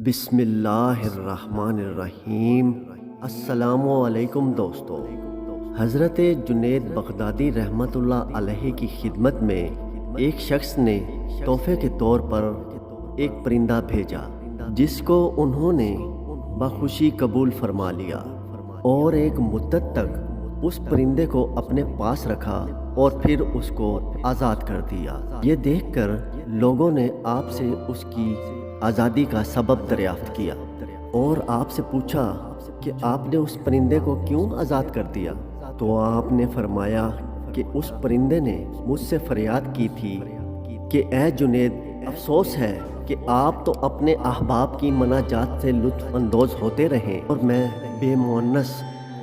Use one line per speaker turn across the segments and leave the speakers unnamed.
بسم اللہ الرحمن الرحیم۔ السلام علیکم دوستو۔ حضرت جنید بغدادی رحمۃ اللہ علیہ کی خدمت میں ایک شخص نے تحفے کے طور پر ایک پرندہ بھیجا، جس کو انہوں نے بخوشی قبول فرما لیا اور ایک مدت تک اس پرندے کو اپنے پاس رکھا اور پھر اس کو آزاد کر دیا۔ یہ دیکھ کر لوگوں نے آپ سے اس کی آزادی کا سبب دریافت کیا اور آپ سے پوچھا کہ آپ نے اس پرندے کو کیوں آزاد کر دیا؟ تو آپ نے فرمایا کہ اس پرندے نے مجھ سے فریاد کی تھی کہ اے جنید، افسوس ہے کہ آپ تو اپنے احباب کی مناجات سے لطف اندوز ہوتے رہیں اور میں بے مونس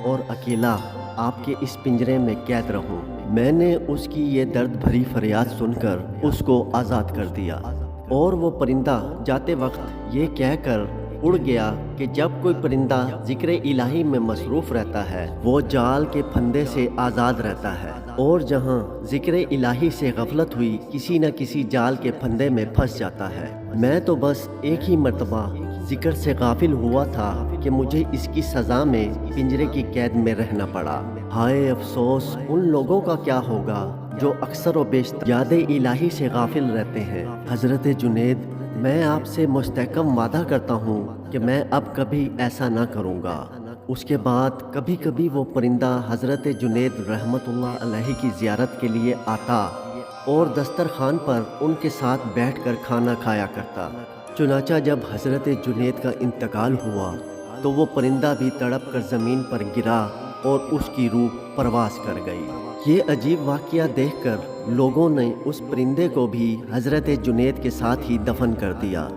اور اکیلا آپ کے اس پنجرے میں قید رہوں۔ میں نے اس کی یہ درد بھری فریاد سن کر اس کو آزاد کر دیا، اور وہ پرندہ جاتے وقت یہ کہہ کر اڑ گیا کہ جب کوئی پرندہ ذکر الہی میں مصروف رہتا ہے وہ جال کے پھندے سے آزاد رہتا ہے، اور جہاں ذکر الہی سے غفلت ہوئی کسی نہ کسی جال کے پھندے میں پھنس جاتا ہے۔ میں تو بس ایک ہی مرتبہ ذکر سے غافل ہوا تھا کہ مجھے اس کی سزا میں پنجرے کی قید میں رہنا پڑا۔ ہائے افسوس ان لوگوں کا کیا ہوگا جو اکثر و بیشتر یاد الہی سے غافل رہتے ہیں۔ حضرت جنید، میں آپ سے مستحکم وعدہ کرتا ہوں کہ میں اب کبھی ایسا نہ کروں گا۔ اس کے بعد کبھی کبھی وہ پرندہ حضرت جنید رحمۃ اللہ علیہ کی زیارت کے لیے آتا اور دسترخوان پر ان کے ساتھ بیٹھ کر کھانا کھایا کرتا۔ چنانچہ جب حضرت جنید کا انتقال ہوا تو وہ پرندہ بھی تڑپ کر زمین پر گرا اور اس کی روح پرواز کر گئی۔ یہ عجیب واقعہ دیکھ کر لوگوں نے اس پرندے کو بھی حضرت جنید کے ساتھ ہی دفن کر دیا،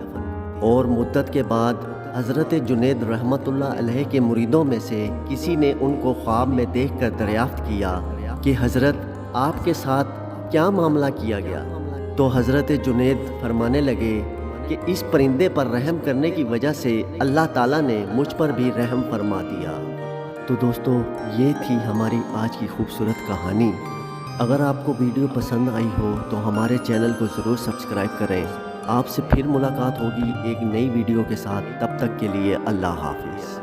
اور مدت کے بعد حضرت جنید رحمۃ اللہ علیہ کے مریدوں میں سے کسی نے ان کو خواب میں دیکھ کر دریافت کیا کہ حضرت، آپ کے ساتھ کیا معاملہ کیا گیا؟ تو حضرت جنید فرمانے لگے کہ اس پرندے پر رحم کرنے کی وجہ سے اللہ تعالیٰ نے مجھ پر بھی رحم فرما دیا۔ تو دوستو، یہ تھی ہماری آج کی خوبصورت کہانی۔ اگر آپ کو ویڈیو پسند آئی ہو تو ہمارے چینل کو ضرور سبسکرائب کریں۔ آپ سے پھر ملاقات ہوگی ایک نئی ویڈیو کے ساتھ، تب تک کے لیے اللہ حافظ۔